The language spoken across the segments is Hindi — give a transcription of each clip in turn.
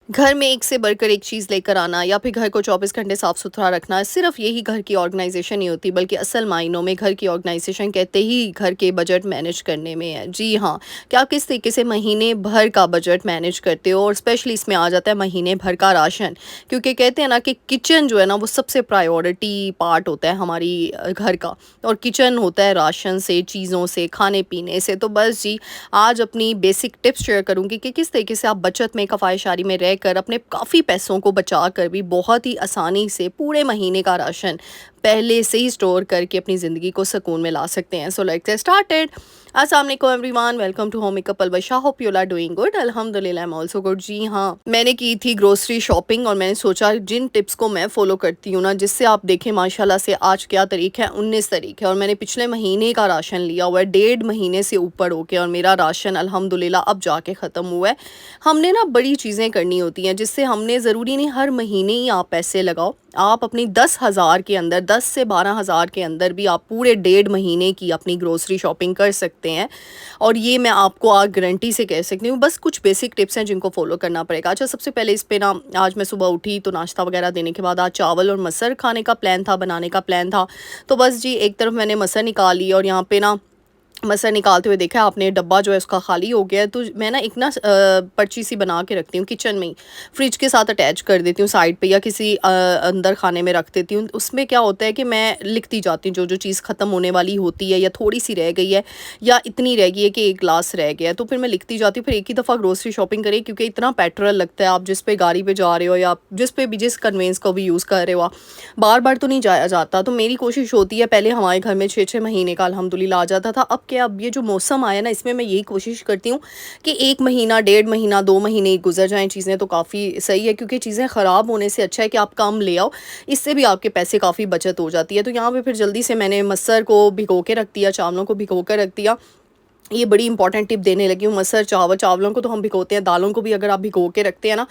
घर में एक से बढ़कर एक चीज़ लेकर आना या फिर घर को 24 घंटे साफ सुथरा रखना सिर्फ यही घर की ऑर्गेनाइजेशन नहीं होती, बल्कि असल मायनों में घर की ऑर्गेनाइजेशन कहते ही घर के बजट मैनेज करने में है। जी हाँ, क्या किस तरीके से महीने भर का बजट मैनेज करते हो, और स्पेशली इसमें आ जाता है महीने भर का राशन। क्योंकि कहते हैं ना कि किचन जो है ना वो सबसे प्रायोरिटी पार्ट होता है हमारी घर का। और किचन होता है राशन से, चीज़ों से, खाने पीने से। तो बस जी, आज अपनी बेसिक टिप्स शेयर करूंगी कि किस तरीके से आप बचत में, कफ़ायशारी में रहकर अपने काफ़ी पैसों को बचा कर भी बहुत ही आसानी से पूरे महीने का राशन पहले से ही स्टोर करके अपनी ज़िंदगी को सुकून में ला सकते हैं। So let's started. अस्सलाम वालेकुम everyone, welcome to home makeup Albasha. Hope you are doing good. अल्हम्दुलिल्लाह, आई एम आल्सो गुड। जी हाँ, मैंने की थी ग्रोसरी शॉपिंग और मैंने सोचा जिन टिप्स को मैं फॉलो करती हूँ ना, जिससे आप देखें माशाल्लाह से आज क्या तारीख है, 19 तारीख है, और मैंने पिछले महीने का राशन लिया हुआ है, 1.5 महीने से ऊपर हो गया, और मेरा राशन अल्हम्दुलिल्लाह अब जाके ख़त्म हुआ है। हमने ना बड़ी चीज़ें करनी होती हैं, जिससे हमने ज़रूरी नहीं हर महीने ही आप पैसे लगाओ। आप अपनी 10,000 के अंदर, 10 से 12,000 के अंदर भी आप पूरे 1.5 महीने की अपनी ग्रोसरी शॉपिंग कर सकते हैं। और ये मैं आपको आज गारंटी से कह सकती हूँ। बस कुछ बेसिक टिप्स हैं जिनको फॉलो करना पड़ेगा। अच्छा, सबसे पहले इस पे ना, आज मैं सुबह उठी तो नाश्ता वगैरह देने के बाद आज चावल और मसर खाने का प्लान था, बनाने का प्लान था। तो बस जी, एक तरफ मैंने मसर निकाल ली और यहाँ पे ना मसर निकालते हुए देखा आपने, डब्बा जो है उसका खाली हो गया है। तो मैं ना एक ना पर्ची सी बना के रखती हूँ किचन में ही, फ्रिज के साथ अटैच कर देती हूँ साइड पे, या किसी अंदर खाने में रख देती हूँ। उसमें क्या होता है कि मैं लिखती जाती हूँ जो जो चीज़ ख़त्म होने वाली होती है, या थोड़ी सी रह गई है, या इतनी रह गई है कि एक गिलास रह गया है, तो फिर मैं लिखती जाती हूँ। फिर एक ही दफ़ा ग्रोसरी शॉपिंग करें, क्योंकि इतना पेट्रोल लगता है। आप जिस पे गाड़ी पे जा रहे हो या जिस पे भी, जिस कन्वेंस को भी यूज़ कर रहे हो, आप बार बार तो नहीं जाया जाता। तो मेरी कोशिश होती है, पहले हमारे घर में 6-6 महीने का अल्हम्दुलिल्लाह आ जाता था। अब क्या, अब ये जो मौसम आया ना, इसमें मैं यही कोशिश करती हूँ कि 1 महीना, 1.5 महीना, 2 महीने गुजर जाएँ चीज़ें तो काफ़ी सही है। क्योंकि चीज़ें ख़राब होने से अच्छा है कि आप कम ले आओ, इससे भी आपके पैसे काफ़ी बचत हो जाती है। तो यहाँ पे फिर जल्दी से मैंने मसर को भिगो के रख दिया, चावलों को भिगो कर रख दिया। ये बड़ी इंपॉर्टेंट टिप देने लगी हूँ। मसर, चावलों को तो हम भिगोते हैं, दालों को भी अगर आप भिगो के रखते हैं ना,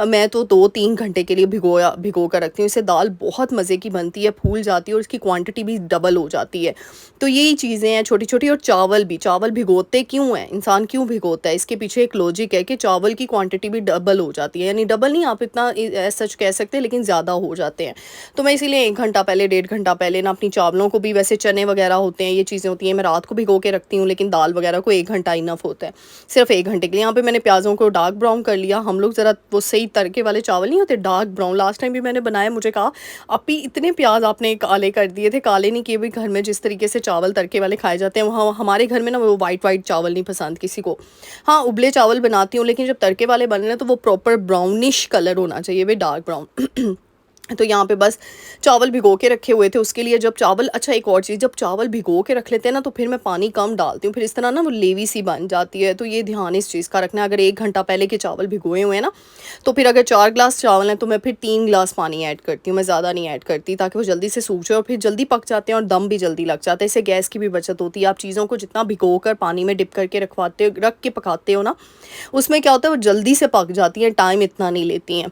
मैं तो 2-3 घंटे के लिए भिगो कर रखती हूँ। इससे दाल बहुत मज़े की बनती है, फूल जाती है और इसकी क्वांटिटी भी डबल हो जाती है। तो यही चीज़ें हैं छोटी छोटी। और चावल भी, चावल भिगोते क्यों हैं, इंसान क्यों भिगोता है, इसके पीछे एक लॉजिक है कि चावल की क्वांटिटी भी डबल हो जाती है। यानी डबल नहीं, आप इतना सच कह सकते हैं, लेकिन ज़्यादा हो जाते हैं। तो मैं इसीलिए 1 घंटा पहले, 1.5 घंटा पहले ना अपनी चावलों को भी, वैसे चने वगैरह होते हैं, ये चीज़ें होती हैं, मैं रात को भिगो के रखती हूँ, लेकिन दाल वगैरह को 1 घंटा इनफ होता है, सिर्फ 1 घंटे के लिए। यहाँ पे मैंने प्याज़ों को डार्क ब्राउन कर लिया। हम लोग ज़रा वो सही तड़के वाले चावल नहीं होते, डार्क ब्राउन, लास्ट टाइम भी मैंने बनाया, मुझे कहा अपी इतने प्याज आपने काले कर दिए थे। काले नहीं किए भी, घर में जिस तरीके से चावल तड़के वाले खाए जाते हैं, वहाँ हमारे घर में ना वो वाइट वाइट चावल नहीं पसंद किसी को। हाँ, उबले चावल बनाती हूँ, लेकिन जब तड़के वाले बने ना तो वो प्रॉपर ब्राउनिश कलर होना चाहिए, वे डार्क ब्राउन। तो यहाँ पे बस चावल भिगो के रखे हुए थे उसके लिए। जब चावल, अच्छा एक और चीज़, जब चावल भिगो के रख लेते हैं ना, तो फिर मैं पानी कम डालती हूँ, फिर इस तरह ना वो लेवी सी बन जाती है। तो ये ध्यान इस चीज़ का रखना है। अगर 1 घंटा पहले के चावल भिगोए हुए हैं ना, तो फिर अगर 4 ग्लास चावल हैं तो मैं फिर 3 ग्लास पानी ऐड करती हूँ, मैं ज़्यादा नहीं ऐड करती, ताकि वो जल्दी से सूख जाए और फिर जल्दी पक जाते हैं और दम भी जल्दी लग जाता है। इससे गैस की भी बचत होती है। आप चीज़ों को जितना भिगो कर पानी में डिप करके रख के पकाते हो ना, उसमें क्या होता है, वो जल्दी से पक जाती हैं, टाइम इतना नहीं लेती हैं।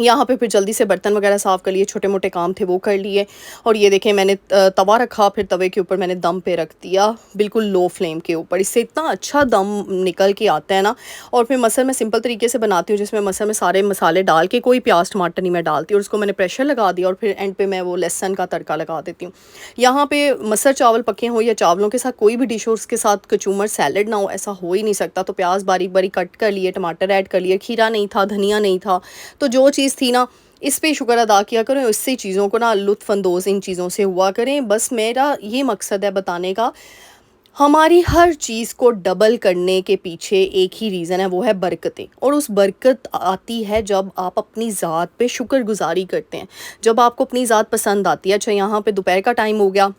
यहाँ पे फिर जल्दी से बर्तन वगैरह साफ़ कर लिए, छोटे मोटे काम थे वो कर लिए। और ये देखें, मैंने तवा रखा, फिर तवे के ऊपर मैंने दम पे रख दिया, बिल्कुल लो फ्लेम के ऊपर। इससे इतना अच्छा दम निकल के आता है ना। और फिर मसल मैं सिंपल तरीके से बनाती हूँ, जिसमें मसल में सारे मसाले डाल के, कोई प्याज टमाटर नहीं मैं डालती, और उसको मैंने प्रेशर लगा दिया और फिर एंड पे मैं वो लहसुन का तड़का लगा देती हूँ। यहाँ पे मसर चावल पके हों या चावलों के साथ कोई भी डिश हो, उसके साथ कचूमर सैलड ना हो, ऐसा हो ही नहीं सकता। तो प्याज बारीक बारीक कट कर लिए, टमाटर ऐड कर लिए, खीरा नहीं था, धनिया नहीं था, तो जो चीज़ थी ना, इस पे शुक्र अदा किया करें। इससे चीज़ों को ना लुत्फ़अंदोज़ इन चीज़ों से हुआ करें। बस मेरा ये मकसद है बताने का, हमारी हर चीज़ को डबल करने के पीछे एक ही रीज़न है, वो है बरकतें। और उस बरकत आती है जब आप अपनी ज़ात पे शुक्रगुज़ारी करते हैं, जब आपको अपनी ज़ात पसंद आती है। अच्छा, यहाँ पे दोपहर का टाइम हो गया,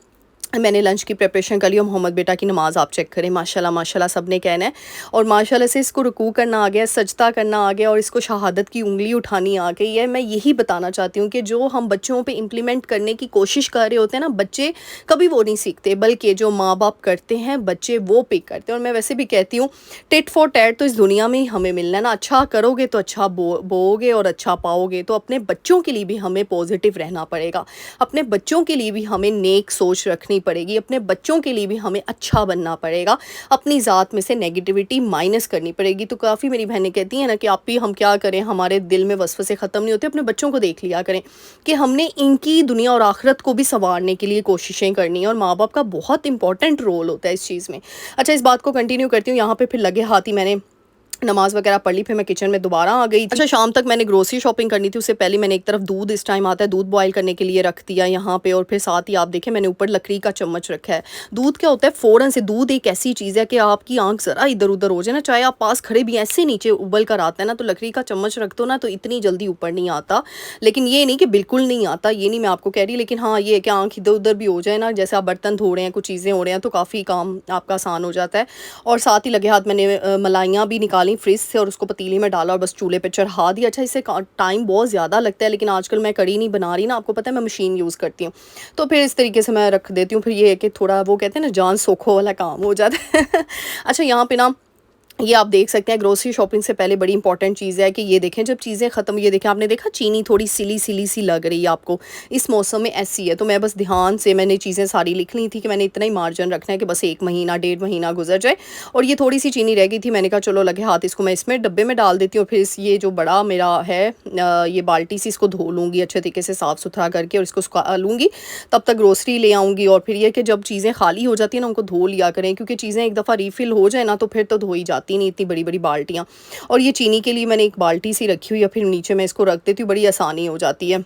मैंने लंच की प्रिपरेशन कर ली। और मोहम्मद बेटा की नमाज़ आप चेक करें, माशाल्लाह माशाल्लाह सब ने कहना है। और माशाल्लाह से इसको रुकू करना आ गया, सजदा करना आ गया, और इसको शहादत की उंगली उठानी आ गई है। मैं यही बताना चाहती हूँ कि जो हम बच्चों पे इम्प्लीमेंट करने की कोशिश कर रहे होते हैं ना, बच्चे कभी वो नहीं सीखते, बल्कि जो माँ बाप करते हैं बच्चे वो पिक करते हैं। और मैं वैसे भी कहती हूँ, टिट फॉर टैट तो इस दुनिया में ही हमें मिलना है ना। अच्छा करोगे तो अच्छा बोओगे और अच्छा पाओगे। तो अपने बच्चों के लिए भी हमें पॉजिटिव रहना पड़ेगा, अपने बच्चों के लिए भी हमें नेक सोच रखनी पड़ेगी, अपने बच्चों के लिए भी हमें अच्छा बनना पड़ेगा, अपनी ज़ात में से नेगेटिविटी माइनस करनी पड़ेगी। तो काफ़ी मेरी बहनें कहती हैं ना कि आप भी हम क्या करें, हमारे दिल में वसवसे ख़त्म नहीं होते, अपने बच्चों को देख लिया करें कि हमने इनकी दुनिया और आखिरत को भी संवारने के लिए कोशिशें करनी है, और माँ बाप का बहुत इंपॉर्टेंट रोल होता है इस चीज़ में। अच्छा, इस बात को कंटिन्यू करती हूँ। यहाँ पे फिर लगे हाथ ही मैंने नमाज़ वगैरह पढ़ ली, फिर मैं किचन में दोबारा आ गई थी। अच्छा, शाम तक मैंने ग्रोसरी शॉपिंग करनी थी, उससे पहले मैंने एक तरफ दूध, इस टाइम आता है दूध बॉयल करने के लिए, रख दिया यहाँ पे, और फिर साथ ही आप देखें मैंने ऊपर लकड़ी का चम्मच रखा है। दूध क्या होता है, फ़ौरन से दूध एक ऐसी चीज़ है कि आपकी आंख ज़रा इधर उधर हो जाए ना, चाहे आप पास खड़े भी ऐसे नीचे उबल कर आता है ना, तो लकड़ी का चम्मच रख दो ना तो इतनी जल्दी ऊपर नहीं आता। लेकिन ये नहीं कि बिल्कुल नहीं आता, ये नहीं मैं आपको कह रही, लेकिन हाँ ये है कि आंख इधर उधर भी हो जाए ना, जैसे आप बर्तन धो रहे हैं, कुछ चीज़ें हो रहे हैं, तो काफ़ी काम आपका आसान हो जाता है। और साथ ही लगे हाथ मैंने मलाइयाँ भी निकाली फ्रिज से और उसको पतीले में डाला और बस चूल्हे पे चढ़ा दिया। अच्छा, इससे टाइम बहुत ज़्यादा लगता है, लेकिन आजकल मैं कढ़ी नहीं बना रही ना, आपको पता है मैं मशीन यूज़ करती हूँ, तो फिर इस तरीके से मैं रख देती हूँ। फिर ये है कि थोड़ा वो कहते हैं ना जान सोखो वाला काम हो जाता है। अच्छा, यहाँ पे ना ये आप देख सकते हैं ग्रोसरी शॉपिंग से पहले बड़ी इंपॉर्टेंट चीज़ है कि ये देखें जब चीज़ें ख़त्म, ये देखें आपने देखा चीनी थोड़ी सिली सिली सी लग रही है आपको, इस मौसम में ऐसी है। तो मैं बस ध्यान से मैंने चीज़ें सारी लिख ली थी कि मैंने इतना ही मार्जिन रखना है कि बस 1 महीना 1.5 महीना गुजर जाए। और ये थोड़ी सी चीनी रह गई थी, मैंने कहा चलो लगे हाथ इसको मैं इसमें डब्बे में डाल देती हूँ। फिर ये जो बड़ा मेरा है ये बाल्टी सी, इसको धो लूँगी अच्छे तरीके से साफ़ सुथरा करके और इसको सुखा लूँगी, तब तक ग्रोसरी ले आऊँगी। और फिर ये कि जब चीज़ें खाली हो जाती हैं ना उनको धो लिया करें, क्योंकि चीज़ें एक दफ़ा रीफ़िल हो जाए ना तो फिर तो धोई जाती नहीं इतनी बड़ी बड़ी बाल्टियाँ। और ये चीनी के लिए मैंने एक बाल्टी सी रखी हुई है, फिर नीचे मैं इसको रख देती हूँ, बड़ी आसानी हो जाती है।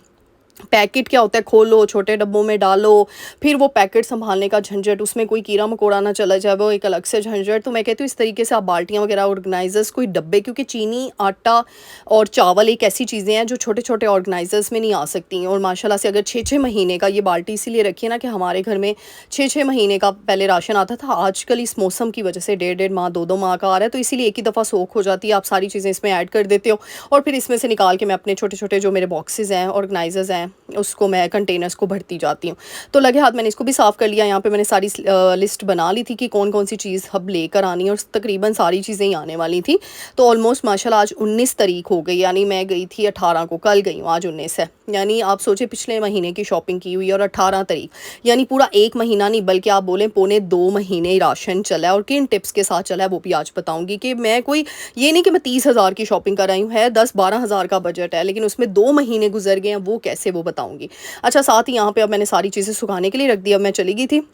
पैकेट क्या होता है, खोलो छोटे डब्बों में डालो, फिर वो पैकेट संभालने का झंझट, उसमें कोई कीड़ा मकोड़ा ना चला जाए, वो एक अलग से झंझट। तो मैं कहती हूँ इस तरीके से आप बाल्टियाँ वगैरह ऑर्गेनाइजर्स, कोई डब्बे, क्योंकि चीनी, आटा और चावल एक ऐसी चीज़ें हैं जो छोटे छोटे ऑर्गेनाइजर्स में नहीं आ सकती। और माशाल्लाह से अगर 6-6 महीने का, ये बाल्टी इसीलिए रखी है ना कि हमारे घर में 6-6 महीने का पहले राशन आता था, आजकल इस मौसम की वजह से 1.5-1.5 माह 2-2 माह का आ रहा है, तो इसीलिए एक ही दफ़ा सोख हो जाती है। आप सारी चीज़ें इसमें ऐड कर देते हो और फिर इसमें से निकाल के मैं अपने छोटे छोटे जो मेरे बॉक्सेस हैं, ऑर्गेनाइजर्स हैं, उसको मैं कंटेनर्स को भरती जाती हूँ। तो लगे हाथ मैंने इसको भी साफ़ कर लिया। यहाँ पे मैंने सारी लिस्ट बना ली थी कि कौन कौन सी चीज़ अब लेकर आनी है, और तकरीबन सारी चीज़ें ही आने वाली थी। तो ऑलमोस्ट माशाल्लाह आज 19 तारीख हो गई, यानी मैं गई थी 18 को, कल गई हूँ, आज 19 है। यानी आप सोचे पिछले महीने की शॉपिंग की हुई और 18 तारीख, यानी पूरा 1 महीना नहीं बल्कि आप बोलें पौने 2 महीने राशन चला है। और किन टिप्स के साथ चला है वो भी आज बताऊँगी कि मैं कोई ये नहीं कि मैं 30,000 की शॉपिंग कर रही हूँ, है 10-12 हज़ार का बजट है, लेकिन उसमें 2 महीने गुजर गए हैं, वो कैसे, वो बताऊँगी। अच्छा, साथ ही यहाँ पे अब मैंने सारी चीज़ें सुखाने के लिए रख दी। अब मैं चली गई थी।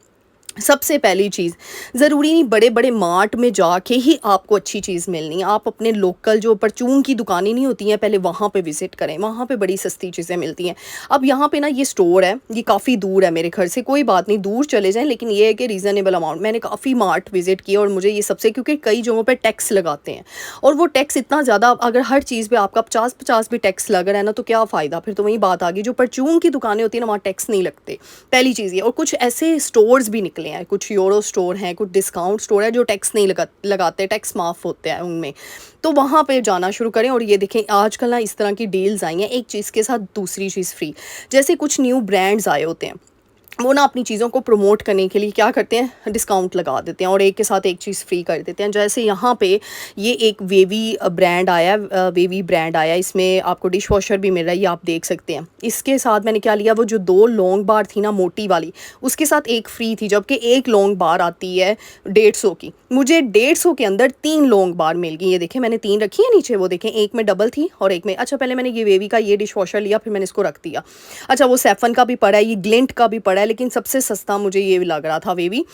सबसे पहली चीज़, ज़रूरी नहीं बड़े बड़े मार्ट में जाके ही आपको अच्छी चीज़ मिलनी है, आप अपने लोकल जो परचून की दुकानें नहीं होती हैं, पहले वहाँ पे विज़िट करें, वहाँ पे बड़ी सस्ती चीज़ें मिलती हैं। अब यहाँ पे ना ये स्टोर है, ये काफ़ी दूर है मेरे घर से, कोई बात नहीं दूर चले जाएं, लेकिन ये है कि रीज़नेबल अमाउंट। मैंने काफ़ी मार्ट विज़िट किया और मुझे ये सबसे, क्योंकि कई जगहों पर टैक्स लगाते हैं, और वो टैक्स इतना ज़्यादा, अगर हर चीज़ पर आपका 50-50 भी टैक्स लग रहा है ना तो क्या फ़ायदा। फिर तो वही बात आ गई, जो परचून की दुकानें होती हैं ना वहाँ टैक्स नहीं लगते, पहली चीज़ ये। और कुछ ऐसे स्टोर्स भी निकले हैं, कुछ यूरो स्टोर हैं, कुछ डिस्काउंट स्टोर है जो टैक्स नहीं लगाते, टैक्स माफ़ होते हैं उनमें, तो वहाँ पे जाना शुरू करें। और ये देखें आजकल ना इस तरह की डील्स आई हैं, एक चीज़ के साथ दूसरी चीज़ फ्री। जैसे कुछ न्यू ब्रांड्स आए होते हैं, वो ना अपनी चीज़ों को प्रमोट करने के लिए क्या करते हैं, डिस्काउंट लगा देते हैं और एक के साथ एक चीज़ फ्री कर देते हैं। जैसे यहाँ पे ये एक वेवी ब्रांड आया, वेवी ब्रांड आया, इसमें आपको डिश वॉशर भी मिल रहा है, ये आप देख सकते हैं। इसके साथ मैंने क्या लिया, वो जो 2 लॉन्ग बार थी ना मोटी वाली, उसके साथ एक फ्री थी, जबकि एक लॉन्ग बार आती है 150 की। मुझे 150 के अंदर 3 लॉन्ग बार मिल गई। ये देखें मैंने 3 रखी है नीचे, वो देखें एक में डबल थी और एक में, अच्छा पहले मैंने ये वेवी का ये डिश वॉशर लिया, फिर मैंने इसको रख दिया। अच्छा, वो सेफन का भी पड़ा है, ये ग्लिंट का भी पड़ा है, लेकिन सबसे सस्ता मुझे ये लग रहा था वेवी।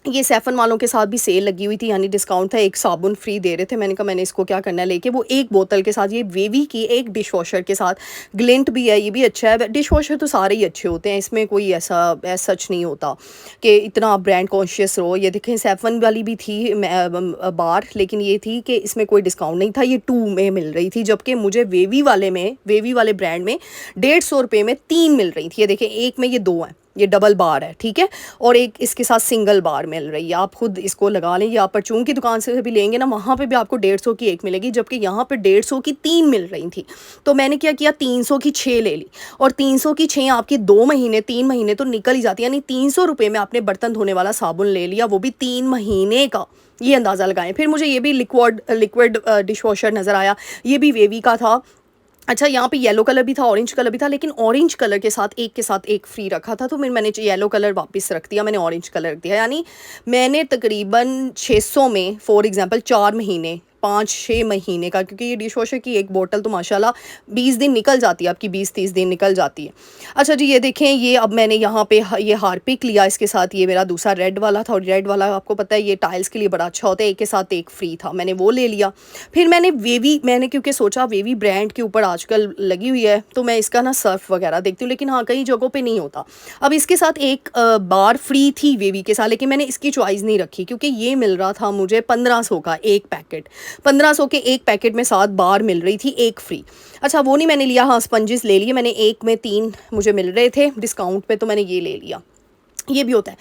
ये सैफन वालों के साथ भी सेल लगी हुई थी, यानी डिस्काउंट था, एक साबुन फ्री दे रहे थे। मैंने कहा मैंने इसको क्या करना है लेके, वो एक बोतल के साथ, ये वेवी की एक डिश वॉशर के साथ, ग्लिंट भी है, ये भी अच्छा है। डिश वॉशर तो सारे ही अच्छे होते हैं, इसमें कोई ऐसा सच नहीं होता कि इतना आप ब्रांड कॉन्शियस रहो। ये देखें सैफन वाली भी थी बार, लेकिन ये थी कि इसमें कोई डिस्काउंट नहीं था, ये 2 में मिल रही थी, जबकि मुझे वेवी वाले ब्रांड में 150 रुपये में 3 मिल रही थी। ये देखें एक में ये 2 हैं, ये डबल बार है, ठीक है, और एक इसके साथ सिंगल बार मिल रही है। आप खुद इसको लगा लें, या आप परचून की दुकान से भी लेंगे ना, वहाँ पे भी आपको 150 की एक मिलेगी, जबकि यहाँ पे 150 की 3 मिल रही थी। तो मैंने क्या किया, 300 की 6 ले ली, और 300 की 6 आपकी 2 महीने 3 महीने तो निकल ही जाती है, यानी 300 रुपये में आपने बर्तन धोने वाला साबुन ले लिया, वो भी 3 महीने का। ये अंदाज़ा लगाएं। फिर मुझे ये भी लिक्विड डिश वॉशर नज़र आया, ये भी वेवी का था, अच्छा, यहाँ पे येलो कलर भी था, ऑरेंज कलर भी था, लेकिन ऑरेंज कलर के साथ एक फ्री रखा था, तो फिर मैंने येलो कलर वापस रख दिया, मैंने ऑरेंज कलर रख दिया। यानी मैंने तकरीबन 600 में फॉर एग्जांपल 4 महीने 5-6 महीने का, क्योंकि ये डिश वॉशर की एक बोतल तो माशाल्लाह 20 दिन निकल जाती है आपकी, 20-30 दिन निकल जाती है। अच्छा जी, ये देखें, ये अब मैंने यहाँ पे ये हार्पिक लिया, इसके साथ ये मेरा दूसरा रेड वाला था, और रेड वाला आपको पता है ये टाइल्स के लिए बड़ा अच्छा होता है, एक के साथ एक फ्री था, मैंने वो ले लिया। फिर मैंने क्योंकि सोचा वेवी ब्रांड के ऊपर आजकल लगी हुई है, तो मैं इसका ना सर्फ वगैरह देखती हूँ, लेकिन हाँ कई जगहों पे नहीं होता। अब इसके साथ एक बार फ्री थी वेवी के साथ, लेकिन मैंने इसकी चॉइस नहीं रखी, क्योंकि ये मिल रहा था मुझे 1500 का एक पैकेट, 1500 के एक पैकेट में 7 बार मिल रही थी, एक फ्री। अच्छा, वो नहीं मैंने लिया, हाँ स्पंजेस ले लिए मैंने, एक में 3 मुझे मिल रहे थे डिस्काउंट पे, तो मैंने ये ले लिया। ये भी होता है।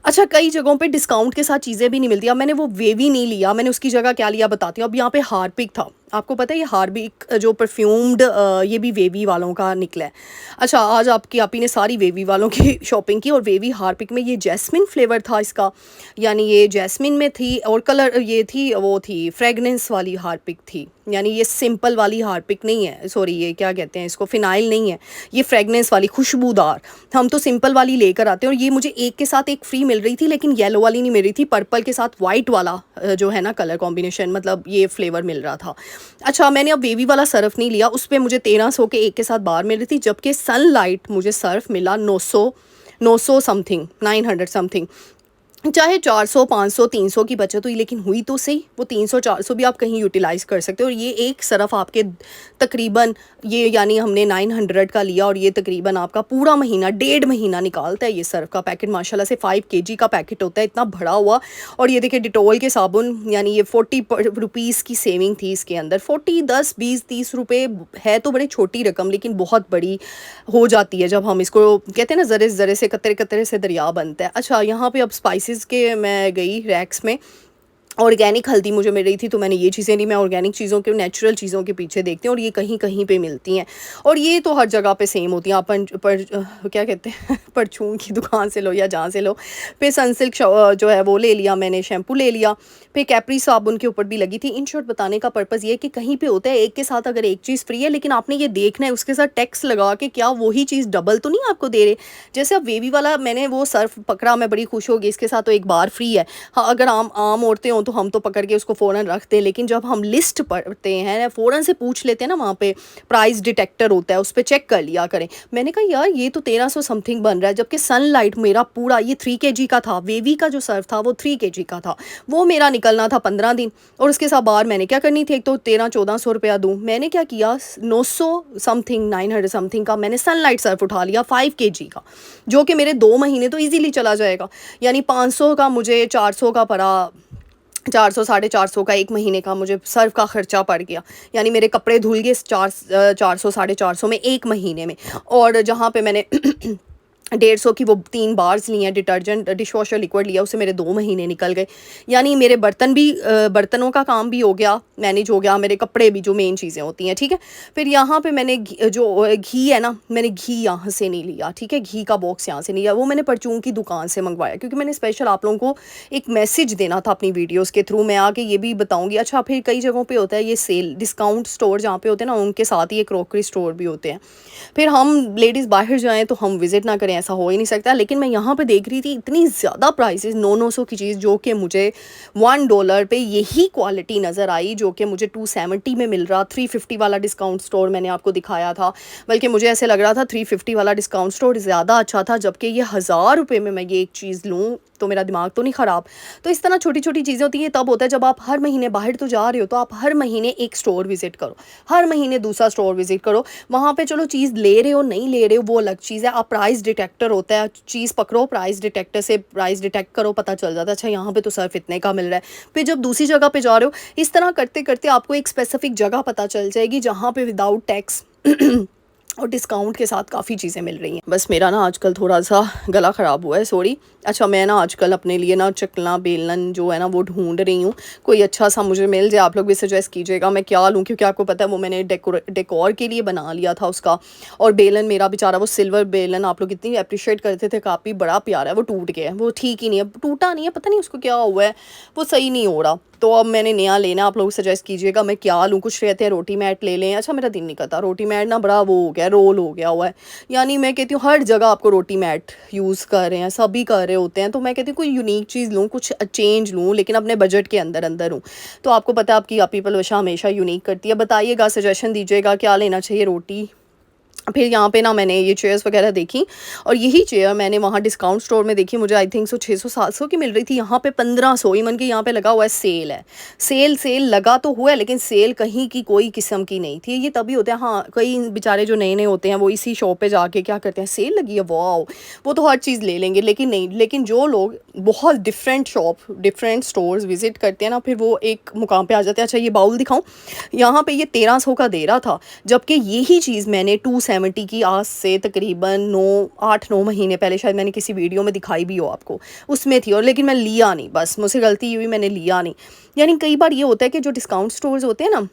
अच्छा, कई जगहों पे डिस्काउंट के साथ चीज़ें भी नहीं मिलती। अब मैंने वो वेवी नहीं लिया, मैंने उसकी जगह क्या लिया बताती हूँ। अब यहाँ पे हार्पिक था, आपको पता है ये हार्पिक जो परफ्यूम्ड, ये भी वेवी वालों का निकला है। अच्छा, आज आपकी आपी ने सारी वेवी वालों की शॉपिंग की, और वेवी हार्पिक में ये जैस्मिन फ्लेवर था इसका, यानी ये जैस्मिन में थी, और कलर ये थी, वो थी फ्रेगनेंस वाली हार्पिक थी, यानी ये सिंपल वाली हार्पिक नहीं है, सॉरी ये क्या कहते हैं इसको, फिनाइल नहीं है, ये फ्रेगनेंस वाली खुशबूदार। हम तो सिंपल वाली लेकर आते हैं, और ये मुझे एक के साथ एक फ्री मिल रही थी, लेकिन येलो वाली नहीं मिल रही थी, पर्पल के साथ वाइट वाला जो है ना कलर कॉम्बिनेशन, मतलब ये फ्लेवर मिल रहा था। अच्छा, मैंने अब वेवी वाला सर्फ नहीं लिया, उस पर मुझे 1300 के एक के साथ बाहर मिल रही थी, जबकि सनलाइट मुझे सर्फ मिला 900 समथिंग, 900 समथिंग। चाहे 400 500 300 की बचत हुई, लेकिन हुई तो सही। वो 300 400 भी आप कहीं यूटिलाइज़ कर सकते हो, और ये एक सरफ आपके तकरीबन, ये यानी हमने 900 का लिया, और ये तकरीबन आपका पूरा महीना, 1.5 महीना निकालता है ये सर्फ का पैकेट। माशाल्लाह से 5 kg का पैकेट होता है, इतना बड़ा हुआ। और ये देखिए डिटोल के साबुन, यानी ये 40 रुपीज़ की सेविंग थी इसके अंदर। 40 10 20 30 रुपये है तो बड़ी छोटी रकम, लेकिन बहुत बड़ी हो जाती है जब हम इसको कहते हैं ना, ज़रे ज़रे से कतरे कतरे से दरिया बनता है। अच्छा, यहाँ पे अब स्पाइसेस के मैं गई रैक्स में, ऑर्गेनिक हल्दी मुझे मिल रही थी, तो मैंने ये चीज़ें नहीं, मैं ऑर्गेनिक चीज़ों के, नेचुरल चीज़ों के पीछे देखती हूँ, और ये कहीं कहीं पे मिलती हैं, और ये तो हर जगह पे सेम होती हैं। आप क्या कहते हैं परचून की दुकान से लो या जहाँ से लो। फिर सनसिल्क जो है वो ले लिया मैंने, शैम्पू ले लिया, फिर कैप्री साबुन के ऊपर भी लगी थी। इन शॉर्ट बताने का पर्पज़ ये है कि कहीं पे होता है एक के साथ अगर एक चीज़ फ्री है, लेकिन आपने ये देखना है उसके साथ टैक्स लगा के क्या वही चीज़ डबल तो नहीं आपको दे रहे। जैसे अब वेवी वाला मैंने वो सर्फ पकड़ा, मैं बड़ी खुश हो गई, इसके साथ तो एक बार फ्री है। हाँ, अगर आम औरतें हों तो हम तो पकड़ के उसको फ़ौरन रखते हैं, लेकिन जब हम लिस्ट पढ़ते हैं फ़ौरन से पूछ लेते हैं ना, वहाँ पे प्राइस डिटेक्टर होता है, उस पर चेक कर लिया करें। मैंने कहा यार ये तो 1300 समथिंग बन रहा है, जबकि सनलाइट मेरा पूरा ये 3 kg का था, वेवी का जो सर्फ था वो 3 kg का था, वो मेरा निकलना था 15 दिन, और उसके साथ बाहर मैंने क्या करनी थी, एक तो 1300-1400 रुपया दूँ, मैंने क्या किया 900 समथिंग 900 समथिंग का मैंने सनलाइट सर्फ उठा लिया 5 kg का, जो कि मेरे 2 महीने तो ईजीली चला जाएगा। यानी 500 का मुझे 400 का पड़ा, 400 450 का एक महीने का मुझे सर्फ का ख़र्चा पड़ गया। यानी मेरे कपड़े धुल गए 400 450 में एक महीने में। और जहाँ पे मैंने 150 की वो 3 बार्स ली हैं डिटर्जेंट, डिश वॉशर लिक्विड लिया, उससे मेरे 2 महीने निकल गए। यानी मेरे बर्तन भी, बर्तनों का काम भी हो गया, मैनेज हो गया, मेरे कपड़े भी, जो मेन चीज़ें होती हैं, ठीक है। फिर यहाँ पे मैंने जो घी है ना, मैंने घी यहाँ से नहीं लिया, ठीक है, घी का बॉक्स यहाँ से नहीं लिया, वो मैंने परचून की दुकान से मंगवाया, क्योंकि मैंने स्पेशल आप लोगों को एक मैसेज देना था अपनी वीडियोज़ के थ्रू, मैं आगे ये भी बताऊँगी। अच्छा, फिर कई जगहों पर होता है ये सेल, डिस्काउंट स्टोर जहाँ पे होते हैं ना, उनके साथ ही ये क्रॉकरी स्टोर भी होते हैं। फिर हम लेडीज़ बाहर जाएँ तो हम विज़िट ना करें, ऐसा हो ही नहीं सकता। लेकिन मैं यहाँ पे देख रही थी इतनी ज़्यादा प्राइसेस, 900 की चीज़ जो कि मुझे $1 पे यही क्वालिटी नज़र आई, जो कि मुझे 270 में मिल रहा। 350 वाला डिस्काउंट स्टोर मैंने आपको दिखाया था, बल्कि मुझे ऐसे लग रहा था 350 वाला डिस्काउंट स्टोर ज़्यादा अच्छा था, जबकि ये 1000 रुपये में मैं ये एक चीज़ लूँ तो मेरा दिमाग तो नहीं ख़राब। तो इस तरह छोटी छोटी चीज़ें होती हैं। तब होता है जब आप हर महीने बाहर तो जा रहे हो, तो आप हर महीने एक स्टोर विज़िट करो, हर महीने दूसरा स्टोर विज़िट करो। वहाँ पे चलो चीज़ ले रहे हो नहीं ले रहे हो वो अलग चीज़ है, आप प्राइस डिटेक्टर होता है, चीज़ पकड़ो, प्राइस डिटेक्टर से प्राइस डिटेक्ट करो, पता चल जाता है अच्छा यहाँ पे तो सिर्फ इतने का मिल रहा है। फिर जब दूसरी जगह पे जा रहे हो, इस तरह करते करते आपको एक स्पेसिफिक जगह पता चल जाएगी जहाँ पे विदाउट टैक्स और डिस्काउंट के साथ काफ़ी चीज़ें मिल रही हैं। बस मेरा ना आजकल थोड़ा सा गला ख़राब हुआ है, सॉरी। अच्छा, मैं ना आजकल अपने लिए ना चकला बेलन जो है ना वो ढूंढ रही हूँ, कोई अच्छा सा मुझे मिल जाए। आप लोग भी सजेस्ट कीजिएगा मैं क्या लूँ, क्योंकि आपको पता है वो मैंने डेकोर के लिए बना लिया था उसका। और बेलन मेरा बेचारा, वो सिल्वर बेलन आप लोग इतनी अप्रिशिएट करते थे, काफ़ी बड़ा प्यारा है, वो टूट गया है, वो ठीक ही नहीं है, टूटा नहीं है, पता नहीं उसको क्या हुआ है, वो सही नहीं हो रहा। तो अब मैंने नया लेना, आप लोग सजेस्ट कीजिएगा मैं क्या लूँ। कुछ कहते हैं रोटी मैट ले लें, अच्छा मेरा दिल नहीं करता। रोटी मैट ना बड़ा वो हो गया, रोल हो गया हुआ है। यानी मैं कहती हूँ हर जगह आपको रोटी मैट यूज़ कर रहे हैं, सभी कर रहे होते हैं। तो मैं कहती हूँ कोई यूनिक चीज़ लूँ, कुछ चेंज लूँ, लेकिन अपने बजट के अंदर अंदर हूँ। तो आपको पता है आपकी पीपल वशा हमेशा यूनिक करती है। बताइएगा, सजेशन दीजिएगा क्या लेना चाहिए। रोटी, फिर यहाँ पे ना मैंने ये चेयर्स वगैरह देखी, और यही चेयर मैंने वहाँ डिस्काउंट स्टोर में देखी। मुझे आई थिंक 600-700 की मिल रही थी, यहाँ पे 1500। इवन कि यहाँ पे लगा हुआ है सेल है। सेल लगा तो हुआ है, लेकिन सेल कहीं की कोई किस्म की नहीं थी। ये तभी होता है, हाँ कई बेचारे जो नए नए होते हैं वो इसी शॉप पे जाके क्या करते हैं, सेल लगी है वाओ, वो तो हर चीज़ ले लेंगे। लेकिन नहीं, लेकिन जो लोग बहुत different shop, different stores visit करते हैं ना, फिर वो एक मुकाम पे आ जाते हैं। अच्छा ये बाउल दिखाऊं, यहाँ पे ये 1300 का दे रहा था, जबकि यही चीज़ मैंने 270 की आज से तकरीबन 8-9 महीने पहले शायद मैंने किसी वीडियो में दिखाई भी हो आपको, उसमें थी। और लेकिन मैं लिया नहीं, बस मुझसे गलती हुई, मैंने लिया नहीं। यानी कई बार ये होता है कि जो डिस्काउंट स्टोर्स होते हैं ना,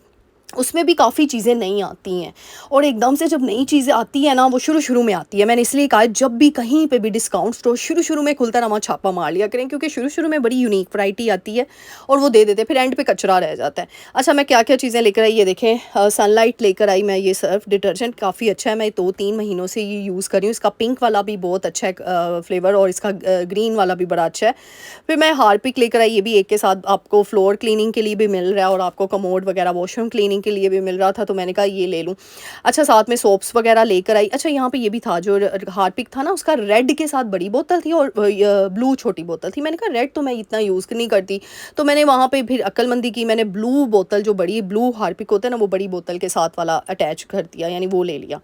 उसमें भी काफ़ी चीज़ें नई आती हैं, और एकदम से जब नई चीज़ें आती हैं ना, वो शुरू में आती है। मैंने इसलिए कहा जब भी कहीं पे भी डिस्काउंट स्टोर शुरू में खुलता है ना, वहाँ छापा मार लिया करें, क्योंकि शुरू में बड़ी यूनिक वैरायटी आती है और वो दे देते हैं, फिर एंड पे कचरा रह जाता है। अच्छा मैं क्या क्या चीज़ें लेकर आई, ये देखें, सनलाइट लेकर आई मैं। ये सर्फ डिटर्जेंट काफ़ी अच्छा है, मैं 2-3 महीनों से ये यूज़ कर रही हूँ। इसका पिंक वाला भी बहुत अच्छा है फ्लेवर, और इसका ग्रीन वाला भी बड़ा अच्छा है। फिर मैं हार्पिक लेकर आई, ये भी एक के साथ आपको फ्लोर क्लीनिंग के लिए भी मिल रहा है, और आपको कमोड वगैरह वॉशरूम क्लीनिंग के लिए भी मिल रहा था, तो मैंने कहा ये ले लूँ। अच्छा साथ में सोप्स वगैरह लेकर आई। अच्छा यहाँ पे ये भी था, जो हार्पिक था ना, उसका रेड के साथ बड़ी बोतल थी और ब्लू छोटी बोतल थी। मैंने कहा रेड तो मैं इतना यूज़ नहीं करती, तो मैंने वहाँ पे फिर अक्लमंदी की, मैंने ब्लू बोतल, जो बड़ी ब्लू हार्पिक होता है ना, वो बड़ी बोतल के साथ वाला अटैच कर दिया, यानी वो ले लिया।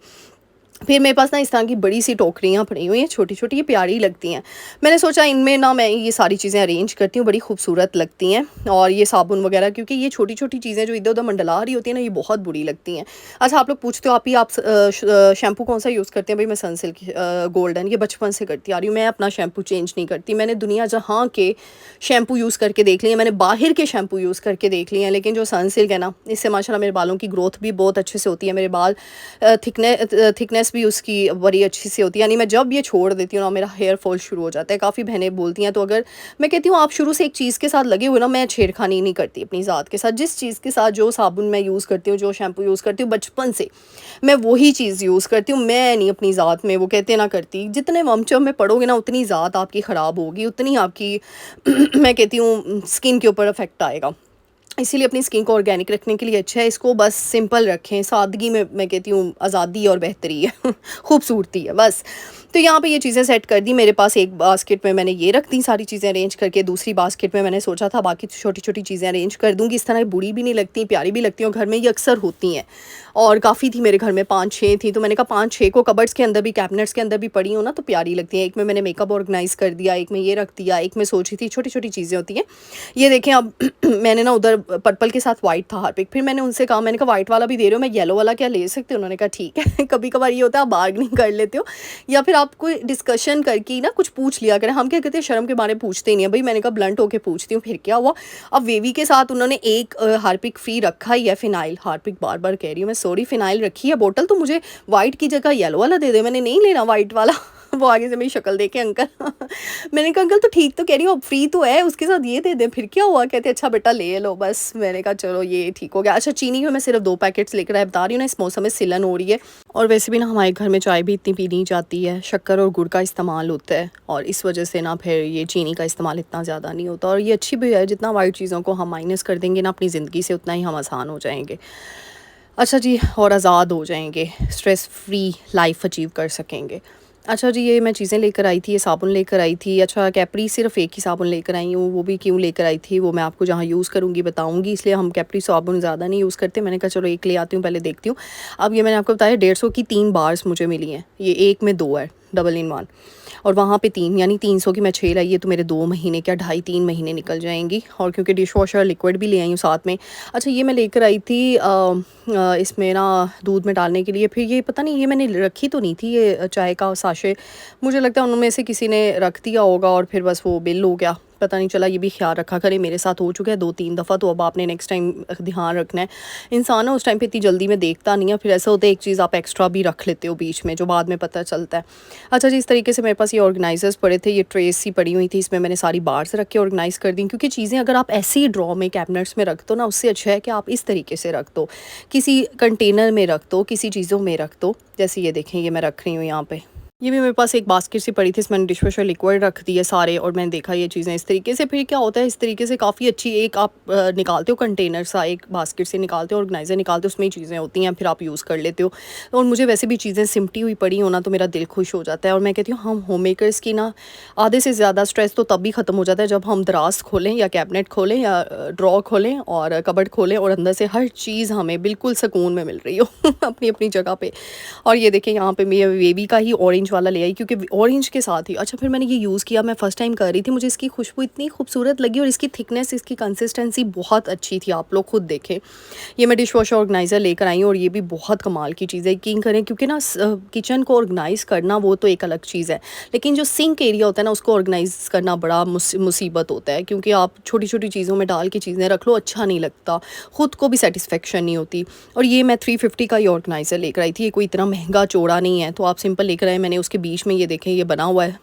फिर मेरे पास ना इस तरह की बड़ी सी टोकरियाँ पड़ी हुई हैं, छोटी-छोटी, ये प्यारी लगती हैं। मैंने सोचा इनमें ना मैं ये सारी चीज़ें अरेंज करती हूँ, बड़ी खूबसूरत लगती हैं। और ये साबुन वगैरह, क्योंकि ये छोटी-छोटी चीज़ें जो इधर-उधर मंडला रही होती हैं ना, ये बहुत बुरी लगती हैं। अच्छा आप लोग पूछते हो आप शैम्पू कौन-सा यूज़ करते हैं? भई मैं सनसिल्क गोल्डन, ये बचपन से करती आ रही हूँ। मैं अपना शैम्पू चेंज नहीं करती। मैंने दुनिया जहाँ के शैम्पू यूज़ करके देख लिए हैं, मैंने बाहर के शैम्पू यूज़ करके देख लिए हैं, लेकिन जो सनसिल्क है ना, इससे माशाल्लाह मेरे बालों की ग्रोथ भी बहुत अच्छे से होती है। मेरे बाल थिकनेस भी उसकी बड़ी अच्छी सी होती है। यानी मैं जब ये छोड़ देती हूँ ना, मेरा हेयर फॉल शुरू हो जाता है। काफ़ी बहनें बोलती हैं, तो अगर मैं कहती हूँ आप शुरू से एक चीज़ के साथ लगे हुए ना, मैं छेड़खानी नहीं करती अपनी ज़ात के साथ। जिस चीज़ के साथ, जो साबुन मैं यूज़ करती हूँ, जो शैम्पू यूज़ करती हूँ बचपन से, मैं वही चीज़ यूज़ करती हूँ। मैं नहीं अपनी ज़ात में वो कहते ना करती। जितने वमचम में पड़ोगे ना, उतनी ज़ात आपकी ख़राब होगी, उतनी आपकी मैं कहती हूँ स्किन के ऊपर इफ़ेक्ट आएगा। इसीलिए अपनी स्किन को ऑर्गेनिक रखने के लिए अच्छा है, इसको बस सिंपल रखें। सादगी में मैं कहती हूँ आज़ादी और बेहतरी है खूबसूरती है बस। तो यहाँ पे ये चीज़ें सेट कर दी। मेरे पास एक बास्केट में मैंने ये रख दी सारी चीज़ें अरेंज करके, दूसरी बास्केट में मैंने सोचा था बाकी छोटी-छोटी चीज़ें अरेंज कर दूँगी। इस तरह बुरी भी नहीं लगती, प्यारी भी लगती हैं, और घर में ये अक्सर होती हैं। और काफ़ी थी मेरे घर में, 5-6 थी, तो मैंने कहा 5-6 को कबर्ड्स के अंदर भी, कैबिनेट्स के अंदर भी पड़ी हो ना, तो प्यारी लगती हैं। एक में मैंने मेकअप ऑर्गेनाइज़ कर दिया, एक में ये रख दिया, एक में सोची थी छोटी-छोटी चीज़ें होती हैं। ये देखें अब मैंने ना उधर पर्पल के साथ वाइट था हार्पिक, फिर मैंने उनसे कहा, मैंने कहा वाइट वाला भी दे रहे हो, मैं येलो वाला क्या ले सकती हूँ? उन्होंने कहा ठीक है कभी कभार ये होता है आप बार्गेनिंग कर लेते हो, या फिर आप कोई डिस्कशन करके ना कुछ पूछ लिया करें। हम क्या कहते हैं, शर्म के बारे में पूछते ही नहीं है। भाई मैंने कहा ब्लंट होके पूछती हूँ, फिर क्या हुआ। अब वेवी के साथ उन्होंने एक हार्पिक फ्री रखा ही है, फिनाइल। हार्पिक बार बार कह रही हूँ मैं, सॉरी, फिनाइल रखी है बोतल, तो मुझे वाइट की जगह येलो वाला दे दे। मैंने नहीं लेना वाइट वाला वो आगे से मेरी शक्ल देखे अंकल मैंने कहा अंकल तो ठीक तो कह रही हूँ, फ्री तो है, उसके साथ ये दे दें, फिर क्या हुआ। कहते अच्छा बेटा ले लो बस। मैंने कहा चलो ये ठीक हो गया। अच्छा चीनी में मैं सिर्फ 2 पैकेट्स लेकर आया, बता रही हूँ ना इस मौसम में सिलन हो रही है, और वैसे भी ना हमारे घर में चाय भी इतनी पी नहीं जाती है, शक्कर और गुड़ का इस्तेमाल होता है, और इस वजह से ना फिर ये चीनी का इस्तेमाल इतना ज़्यादा नहीं होता। और ये अच्छी भी है, जितना वाइट चीज़ों को हम माइनस कर देंगे ना अपनी ज़िंदगी से, उतना ही हम आसान हो जाएंगे। अच्छा जी, और आज़ाद हो जाएंगे, स्ट्रेस फ्री लाइफ अचीव कर सकेंगे। अच्छा जी, ये मैं चीज़ें लेकर आई थी, ये साबुन लेकर आई थी। अच्छा कैप्री सिर्फ़ एक ही साबुन लेकर आई हूँ, वो भी क्यों लेकर आई थी वो मैं आपको जहाँ यूज़ करूँगी बताऊँगी, इसलिए हम कैप्री साबुन ज़्यादा नहीं यूज़ करते। मैंने कहा चलो एक ले आती हूँ, पहले देखती हूँ। अब ये मैंने आपको बताया 150 की 3 बार्स मुझे मिली हैं, ये एक में 2 है, डबल इन 1, और वहाँ पे 3, यानी 300 की मैं 6 लाई है, तो मेरे 2 महीने क्या 2.5-3 महीने निकल जाएंगी। और क्योंकि डिश वॉशर लिक्विड भी ले आई हूँ साथ में। अच्छा ये मैं लेकर आई थी इसमें ना दूध में डालने के लिए। फिर ये पता नहीं, ये मैंने रखी तो नहीं थी, ये चाय का साशे, मुझे लगता है उनमें से किसी ने रख दिया होगा और फिर बस वो बिल हो गया, पता नहीं चला, ये भी ख्याल रखा करें। मेरे साथ हो चुका है 2-3 दफ़ा, तो अब आपने नेक्स्ट टाइम ध्यान रखना है। इंसान ना उस टाइम पे इतनी जल्दी में देखता नहीं है, फिर ऐसा होता है एक चीज़ आप एक्स्ट्रा भी रख लेते हो बीच में, जो बाद में पता चलता है। अच्छा जी, इस तरीके से मेरे पास ये ऑर्गेनाइज़र्स पड़े थे, ये ट्रेस सी पड़ी हुई थी, इसमें मैंने सारी बार्स रख के ऑर्गेनाइज़ कर दी, क्योंकि चीज़ें अगर आप ऐसे ही ड्रॉ में कैबिनेट्स में रख दो ना, उससे अच्छा है कि आप इस तरीके से रख दो, किसी कंटेनर में रख दो, किसी चीज़ों में रख दो। जैसे ये देखें, ये मैं रख रही हूँ यहाँ पे। ये भी मेरे पास एक बास्केट सी पड़ी थी, इसमें मैंने डिशवॉशर लिक्विड रख दिए सारे, और मैंने देखा ये चीज़ें इस तरीके से। फिर क्या होता है, इस तरीके से काफ़ी अच्छी एक आप निकालते हो कंटेनर सा, एक बास्केट से निकालते हो, ऑर्गेनाइज़र निकालते हो, उसमें ही चीज़ें होती हैं, फिर आप यूज़ कर लेते हो। और मुझे वैसे भी चीज़ें सिमटी हुई पड़ी हो ना, तो मेरा दिल खुश हो जाता है। और मैं कहती हूँ, हम होम मेकर्स की ना आधे से ज़्यादा स्ट्रेस तो तब भी ख़त्म हो जाता है जब हम दराज खोलें या कैबिनेट खोलें या ड्रॉ खोलें और कबर्ड खोलें, और अंदर से हर चीज़ हमें बिल्कुल सुकून में मिल रही हो अपनी अपनी जगह पे। और ये देखें, यहाँ पे मैं बेबी का ही ऑरेंज वाला ले आई, क्योंकि ऑरेंज के साथ ही अच्छा फिर मैंने ये यूज़ किया। मैं फ़र्स्ट टाइम कर रही थी, मुझे इसकी खुशबू इतनी खूबसूरत लगी, और इसकी थिकनेस, इसकी कंसिस्टेंसी बहुत अच्छी थी, आप लोग खुद देखें। ये मैं डिश वॉशर ऑर्गेनाइज़र लेकर आई हूँ, और ये भी बहुत कमाल की चीज़ है। यकीन करें, क्योंकि ना किचन को ऑर्गेनाइज़ करना वो तो एक अलग चीज़ है, लेकिन जो सिंक एरिया होता है ना, उसको ऑर्गेनाइज़ करना बड़ा मुसीबत होता है, क्योंकि आप छोटी छोटी चीज़ों में डाल के चीज़ें रख लो, अच्छा नहीं लगता, ख़ुद को भी सेटिस्फेक्शन नहीं होती। और ये मैं 350 का ये ऑर्गेनाइज़र लेकर आई थी, ये कोई इतना महंगा चौड़ा नहीं है, तो आप सिंपल लेकर आए। मैंने उसके बीच में ये देखें, ये बना हुआ है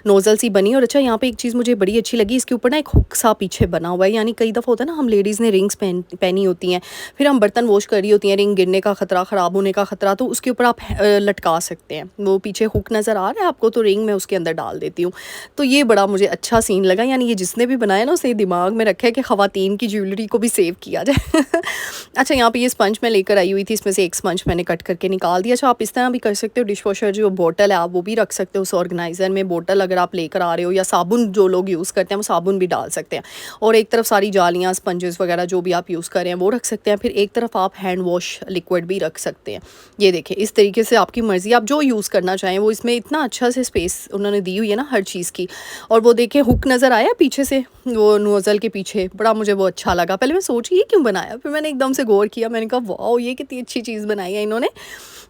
नोज़ल सी बनी। और अच्छा, यहाँ पे एक चीज़ मुझे बड़ी अच्छी लगी, इसके ऊपर ना एक हुक सा पीछे बना हुआ है। यानी कई दफ़ा होता है ना, हम लेडीज़ ने रिंग्स पहनी होती हैं, फिर हम बर्तन वॉश कर रही होती हैं, रिंग गिरने का ख़तरा, ख़राब होने का ख़तरा, तो उसके ऊपर आप लटका सकते हैं। वो पीछे हुक नज़र आ रहा है आपको, तो रिंग मैं उसके अंदर डाल देती हूँ। तो ये बड़ा मुझे अच्छा सीन लगा। यानी ये जिसने भी बनाया ना, उसने दिमाग में रखा है कि ख़वातीन की ज्वेलरी को भी सेव किया जाए अच्छा, यहाँ पे ये स्पंज मैं लेकर आई हुई थी, इसमें से एक स्पंज मैंने कट करके निकाल दिया। अच्छा, आप इस तरह भी कर सकते हो, डिश वॉशर जो बोतल है आप वो भी रख सकते हो उस ऑर्गेनाइज़र में। बोतल अगर आप लेकर आ रहे हो, या साबुन जो लोग यूज़ करते हैं वो साबुन भी डाल सकते हैं, और एक तरफ सारी जालियाँ, स्पंजेस वगैरह जो भी आप यूज़ कर रहे हैं वो रख सकते हैं। फिर एक तरफ आप हैंड वॉश लिक्विड भी रख सकते हैं। ये देखें, इस तरीके से आपकी मर्ज़ी, आप जो यूज़ करना चाहें वो। इसमें इतना अच्छा से स्पेस उन्होंने दी हुई है ना हर चीज़ की। और वो देखें, हुक नज़र आया पीछे से, वो नोज़ल के पीछे, बड़ा मुझे वो अच्छा लगा। पहले मैं सोची ये क्यों बनाया, फिर मैंने एकदम से गौर किया, मैंने कहा वाओ, ये कितनी अच्छी चीज़ बनाई है इन्होंने।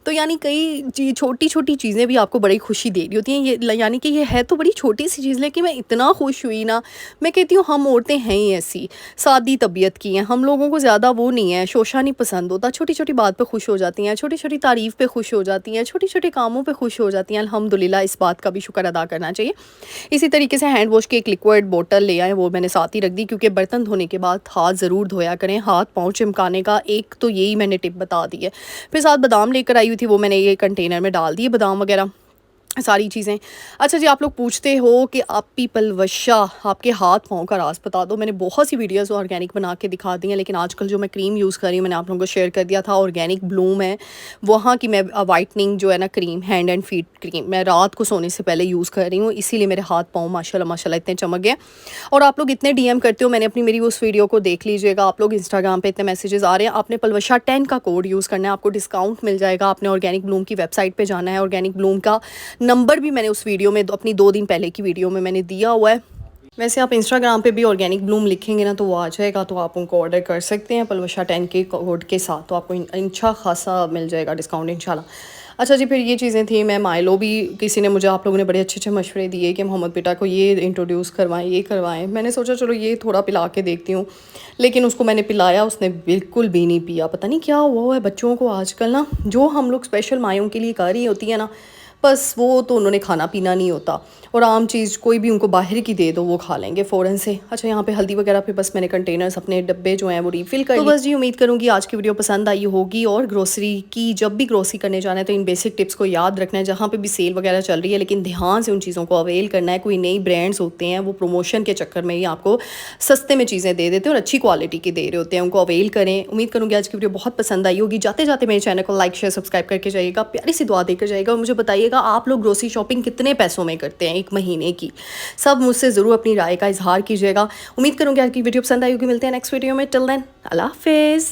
तो यानी कई छोटी छोटी चीज़ें भी आपको बड़ी खुशी दे रही होती हैं। ये यानी कि ये है तो बड़ी छोटी सी चीज़, लेकिन मैं इतना खुश हुई ना। मैं कहती हूँ, हम औरतें हैं ही ऐसी, सादी तबीयत की हैं, हम लोगों को ज़्यादा वो नहीं है, शोशा नहीं पसंद होता। छोटी छोटी बात पे खुश हो जाती हैं, छोटी छोटी तारीफ़ पे खुश हो जाती हैं, छोटे छोटे कामों पे खुश हो जाती हैं। अल्हम्दुलिल्लाह, इस बात का भी शुक्र अदा करना चाहिए। इसी तरीके से हैंड वॉश की एक लिक्विड बोतल ले आए, वो मैंने साथ ही रख दी, क्योंकि बर्तन धोने के बाद हाथ ज़रूर धोया करें। हाथ पाँव चिमकाने का एक तो यही मैंने टिप बता दी है। फिर साथ बादाम लेकर आई हुई थी, वो मैंने ये कंटेनर में डाल दिए, बादाम वगैरह सारी चीज़ें। अच्छा जी, आप लोग पूछते हो कि आप पीपल वशा, आपके हाथ पाँव का राज बता दो। मैंने बहुत सी वीडियोस ऑर्गेनिक बना के दिखा दी हैं, लेकिन आजकल जो मैं क्रीम यूज़ कर रही हूँ, मैंने आप लोगों को शेयर कर दिया था, ऑर्गेनिक ब्लूम है, वहाँ की मैं वाइटनिंग जो है ना cream, hand and feet cream, मैं रात को सोने से पहले यूज़ कर रही हूँ, इसीलिए मेरे हाथ पाँव माशाल्लाह माशाल्लाह इतने चमक गए। और आप लोग इतने DM करते हो, मैंने मेरी उस वीडियो को देख लीजिएगा। आप लोग इंस्टाग्राम पे इतने मैसेजेस आ रहे हैं, आपने पलवशा 10 का कोड यूज़ करना है, आपको डिस्काउंट मिल जाएगा। आपने ऑर्गेनिक ब्लूम की वेबसाइट पर जाना है, ऑर्गेनिक ब्लूम का नंबर भी मैंने वीडियो में अपनी 2 दिन पहले की वीडियो में मैंने दिया हुआ है। वैसे आप इंस्टाग्राम पे भी ऑर्गेनिक ब्लूम लिखेंगे ना, तो वो आ जाएगा, तो आप उनको ऑर्डर कर सकते हैं पलवशा 10 के कोड के साथ, तो आपको अच्छा खासा मिल जाएगा डिस्काउंट इंशाल्लाह। अच्छा जी, फिर ये चीज़ें थी। मैं माइलो भी, किसी ने मुझे, आप लोगों ने बड़े अच्छे अच्छे मशवरे दिए कि मोहम्मद बेटा को ये इंट्रोड्यूस करवाएं, ये करवाएं। मैंने सोचा चलो ये थोड़ा पिला के देखती हूँ, लेकिन उसको मैंने पिलाया, उसने बिल्कुल भी नहीं पिया। पता नहीं क्या हुआ है बच्चों को आजकल ना, जो हम लोग स्पेशल मायों के लिए कर रही होती है ना, बस वो तो उन्होंने खाना पीना नहीं होता, और आम चीज़ कोई भी उनको बाहर की दे दो वो खा लेंगे फ़ौरन से। अच्छा, यहाँ पे हल्दी वगैरह पे बस मैंने कंटेनर्स, अपने डब्बे जो हैं वो रीफ़िल कर, तो बस जी उम्मीद करूँगी आज की वीडियो पसंद आई होगी। और ग्रोसरी की, जब भी ग्रोसरी करने जाना है तो इन बेसिक टिप्स को याद रखना है, जहाँ पे भी सेल वगैरह चल रही है, लेकिन ध्यान से उन चीज़ों को अवेल करना है। कोई नई ब्रांड्स होते हैं, वो प्रमोशन के चक्कर में ही आपको सस्ते में चीज़ें दे देते हैं और अच्छी क्वालिटी के दे रहे होते हैं, उनको अवेल करें। उम्मीद करूँगी आज की वीडियो बहुत पसंद आई होगी। जाते जाते मेरे चैनल को लाइक शेयर सब्सक्राइब करके जाइएगा, प्यारी सी दुआ देकर जाइएगा, और मुझे बताइएगा आप लोग ग्रोसरी शॉपिंग कितने पैसों में करते हैं 1 महीने की। सब मुझसे ज़रूर अपनी राय का इजहार कीजिएगा। उम्मीद करूँगी आज की वीडियो पसंद आई होगी। मिलते हैं नेक्स्ट वीडियो में। टिल देन, अल्लाह हाफिज़।